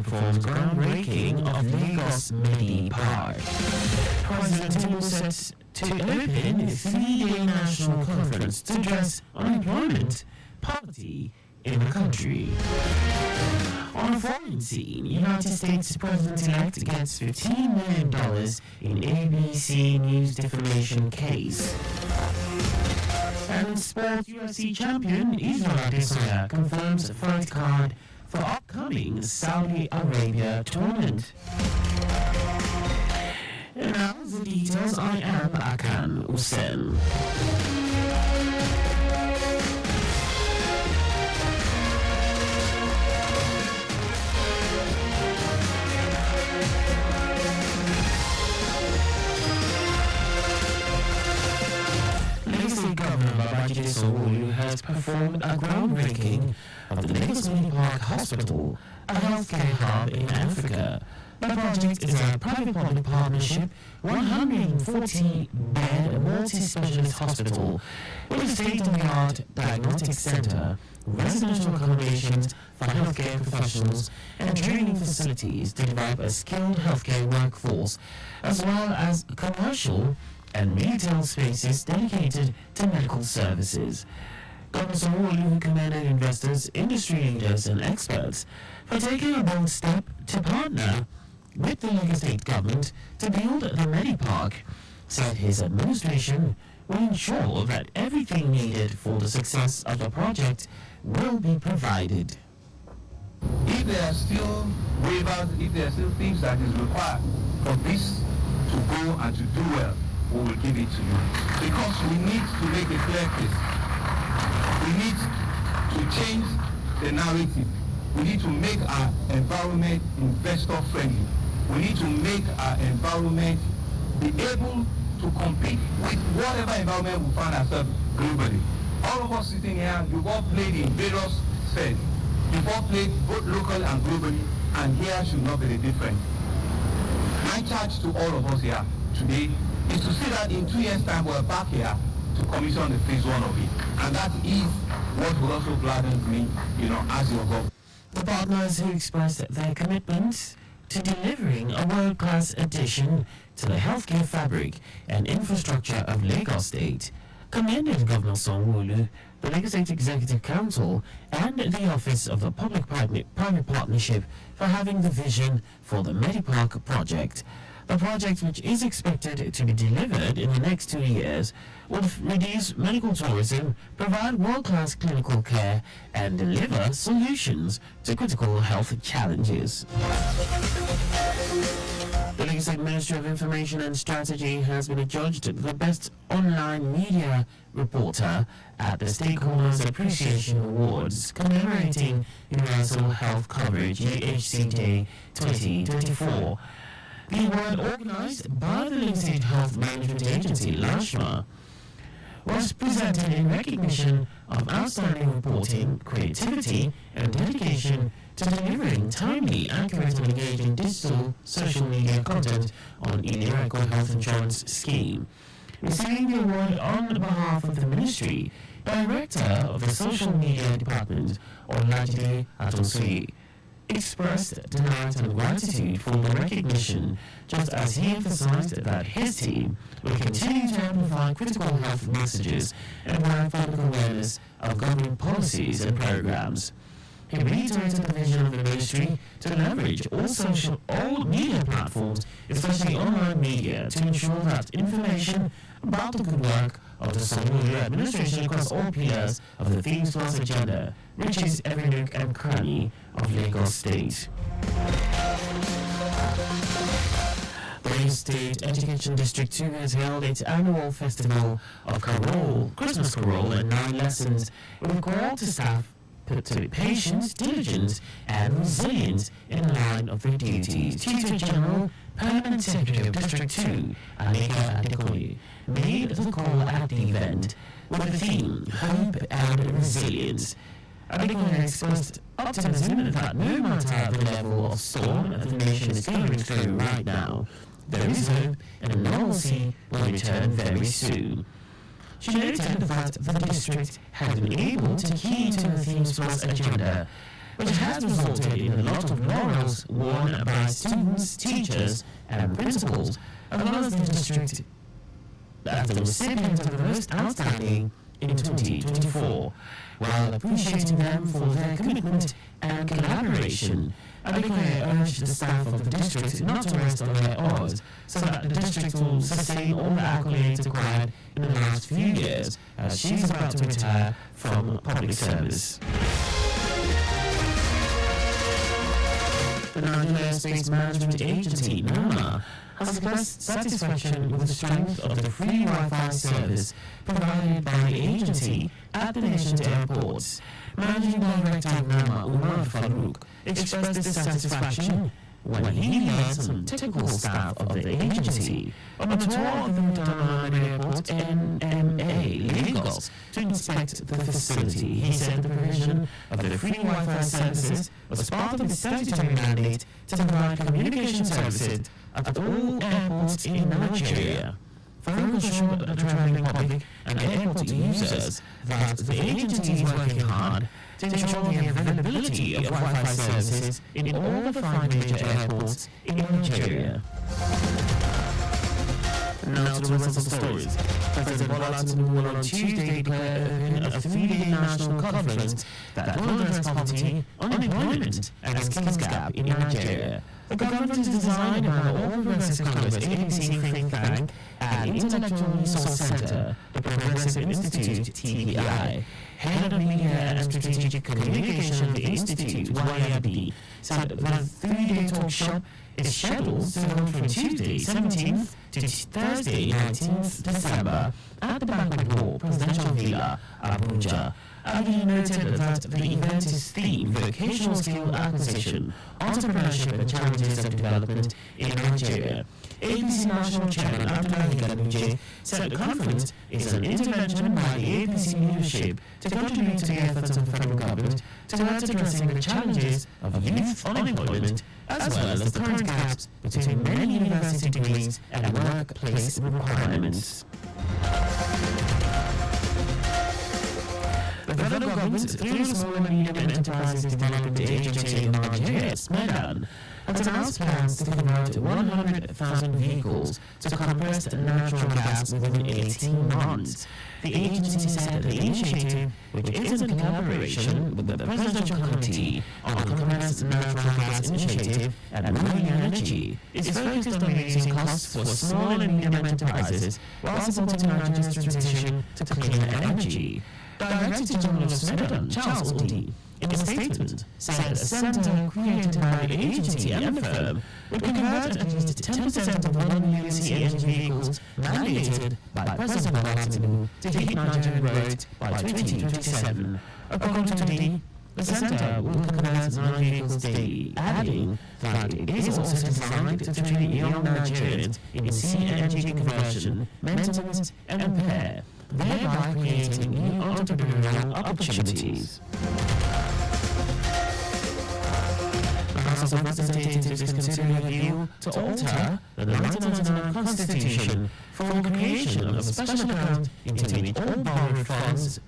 performed groundbreaking of Lagos Medi Park. President Tinubu set to open the three-day national conference to address unemployment, poverty in the country. On a foreign scene, United States President-elect gets $15 million in ABC News defamation case. And in sport, UFC champion Israel Adesanya confirms fight card for upcoming Saudi Arabia tournament. And now the details. I am Akan Usen. Who has performed a groundbreaking of the Lagos Medi Park Hospital, a healthcare hub in Africa. The project is a private-public partnership, 140-bed multi-specialist hospital with a state-of-the-art diagnostic center, residential accommodations for healthcare professionals, and training facilities to develop a skilled healthcare workforce, as well as commercial and retail spaces dedicated to medical services. Governor Sanwo-Olu commended investors, industry leaders and experts for taking a bold step to partner with the Lagos State government to build the Medi Park. Said his administration will ensure that everything needed for the success of the project will be provided. If there are still waivers, if there are still things that is required for this to go and to do well, we will give it to you. Because we need to make a clear case. We need to change the narrative. We need to make our environment investor friendly. We need to make our environment be able to compete with whatever environment we find ourselves globally. All of us sitting here, you've all played in various spheres. You've all played both locally and globally, and here should not be the difference. My charge to all of us here today is to see that in 2 years' time we're back here to commission the phase one of it. And that is what will also gladdens me, as your government. The partners who expressed their commitment to delivering a world-class addition to the healthcare fabric and infrastructure of Lagos State commended Governor Sanwo-Olu, the Lagos State Executive Council, and the Office of the Public-Private Partnership for having the vision for the Medi Park project. The project, which is expected to be delivered in the next 2 years, will reduce medical tourism, provide world-class clinical care, and deliver solutions to critical health challenges. The Lagos State Ministry of Information and Strategy has been adjudged the best online media reporter at the Stakeholders Appreciation Awards, commemorating Universal Health Coverage UHC Day 2024. The award, organised by the Lagos State Health Management Agency, LASHMA, was presented in recognition of outstanding reporting, creativity, and dedication to delivering timely, accurate, and engaging digital social media content on Ilerico Health Insurance Scheme. Receiving the award on behalf of the Ministry, Director of the Social Media Department, Olajide Atonsoye, expressed delight and gratitude for the recognition, just as he emphasized that his team will continue to amplify critical health messages and provide public awareness of government policies and programs. He reiterated the vision of the ministry to leverage all media platforms, especially online media, to ensure that information about the good work of the Sanwo-Olu administration across all pillars of the Themes Plus agenda reaches every nook and cranny of Lagos State. The Lagos State Education District 2 has held its annual festival of Carol, Christmas Carol, and 9 lessons with a call to staff to be patient, diligent, and resilient in the line of their duties. Tutor General, Permanent Secretary of District 2, Anika Adekoye, made the call at the event with the theme Hope and Resilience. Adekoye expressed optimism that no matter the level of storm that the nation is going through right now, there is hope and normalcy will return very soon. She noted that the district had been able to key to the Themes Plus agenda which has resulted in a lot of laurels won by students, teachers, and principals, as well as the district as the recipient of the most outstanding in 2024, while appreciating them for their commitment and collaboration. Adekoya urged the staff of the district not to rest on their oars, so that the district will sustain all the accolades acquired in the last few years, as she is about to retire from public service. The Nigeria Space Management Agency, NAMA, has expressed satisfaction with the strength of the free Wi-Fi service provided by the agency at the nation's airports. Managing Director of NAMA, Umar Farouk, expressed this satisfaction when he led some technical staff of the agency on a tour of the Mutana Airport NMA, Lagos, to inspect the facility. He said the provision of the free Wi-Fi services was part of the statutory mandate to provide communication services at all airports in Nigeria. Farouk assured the travelling public and airport users that the agency is working hard to ensure the availability of Wi-Fi services in all the 5 major airports in Nigeria. Now to the rest of the stories. President Bola Tinubu will on Tuesday declare opening a 3-day national conference that will address poverty, unemployment, and skills gap in Nigeria. The conference is designed by the All Progressive Congress APC think tank and Intellectual Resource Center, the Progressive Institute TPI. Head of Media and Strategic Communication of the Institute, YFB, said the 3-day talk shop is scheduled to hold from Tuesday 17th to Thursday 19th December at the Banquet Hall, Presidential Villa, Abuja. He noted that the event is themed Vocational Skill Acquisition, Entrepreneurship and Challenges of Development in Nigeria. APC National Chairman Abdullahi Ganduje said the conference is an intervention by the APC leadership to contribute to the efforts of the federal government towards addressing the challenges of youth unemployment, as well as the current gaps between many university degrees and workplace requirements. The federal government, through the Small and Medium Enterprises Development Agency in Nigeria, SMEDAN, has announced plans to convert 100,000 vehicles to compressed natural gas within 18 months. The agency said the initiative, which is in collaboration with the Presidential Committee on Compressed Natural Gas Initiative and Marine Energy, is focused on reducing costs for small and medium enterprises while supporting Nigeria's transition to cleaner energy. Director General of SMEDAN, Charles Odi, in a statement, said a centre created by the agency and the firm would convert at least 10% of 1 million CNG vehicles mandated by President Bola Tinubu to hit Nigerian roads by 2027. According to Odi, the centre will convert 9 vehicles daily, adding that it is also designed to train young Nigerians in CNG conversion, maintenance and repair, thereby creating new entrepreneurial opportunities. The House of Representatives is considering a bill to alter the 1999 Constitution for creation of a special account into which all borrowed funds,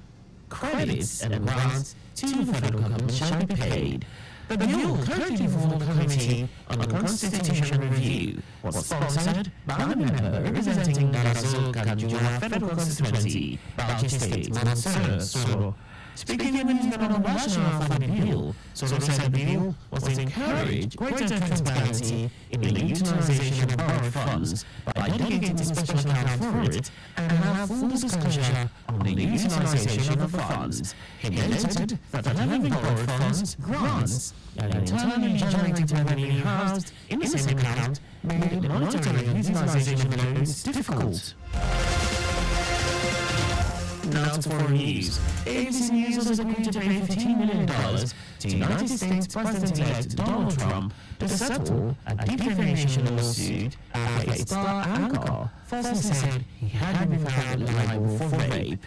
credits and grants to the federal government shall be paid. The bill, currently before the Committee on Constitutional Review, was sponsored by the member representing Darazo Kanjura Federal Constituency, Bauchi State, Mansur Soro. Speaking in his rationale for the bill, Soro said the bill was to encourage greater transparency in the utilization of borrowed funds by dedicating a special account for it and have full disclosure on the utilization of the funds. He noted that having borrowed funds, grants, and internally generated revenue housed in the same account made monitoring utilization of loans difficult. Now to foreign news. ABC News has agreed to pay $15 million to United States President-elect Donald Trump to settle a defamation lawsuit after its star anchor falsely said he had been found liable for rape.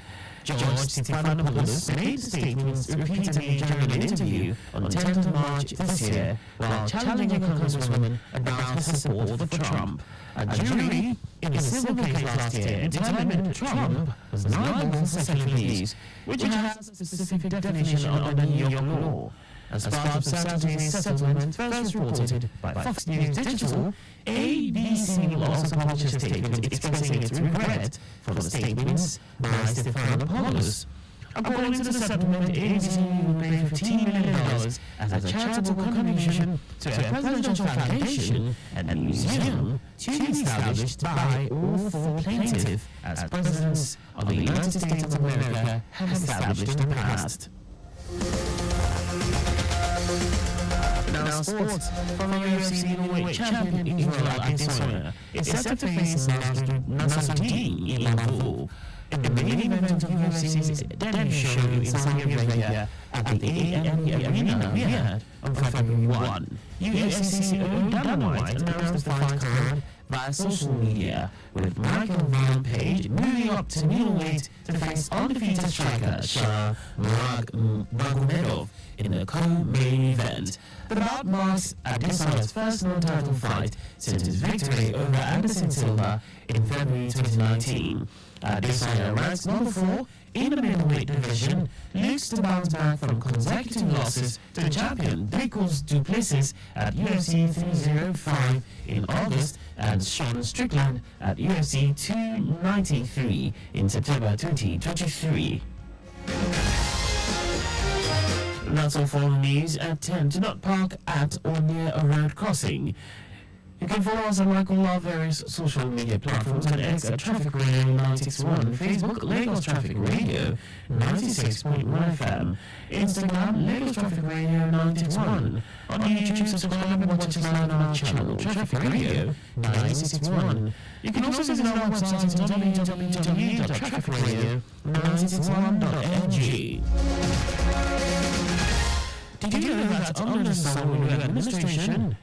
George Stephanopoulos made statements repeatedly during an interview on 10th of March this year while challenging a congresswoman about her support for Trump. A jury in a civil case last year determined Trump was liable for sexual abuse, which has a specific definition under New York law. as part of Saturday's settlement first reported by Fox News Digital, ABC will also publish a statement expressing its regret for the statements by Stephanopoulos. According to the settlement, ABC will pay $15 million as a charitable contribution to a presidential foundation and museum to be established by all four plaintiffs as presidents of the United States of America have established in the past. Now sports, former UFC middleweight champion Israel Adesanya is set to face Nasruddin Imavov in the main event of UFC's debut show in Saudi Arabia at the AME Arena Riyadh on February 1. UFC CEO Dana White announced the fight card via social media, with Michael Van Page moving up to middleweight to face undefeated striker Shah Magomedov in the co-main event. The bout marks Adesanya's first non-title fight since his victory over Anderson Silva in February 2019. Adesanya ranks number 4 in the middleweight division, looks to bounce back from consecutive losses to the champion Dricus Du Plessis at UFC 305 in August and Sean Strickland at UFC 293 in September 2023. That's all for the news at 10. Do not park at or near a road crossing. You can follow us and like all our various social media platforms at X at Traffic Radio 961, Facebook Lagos Traffic Radio 96.1 FM, Instagram Lagos Traffic Radio 961, on YouTube subscribe and watch us live on our channel Traffic Radio 961. You can also visit our website at www.trafficradio961.ng. Did you know that under the Solar Administration,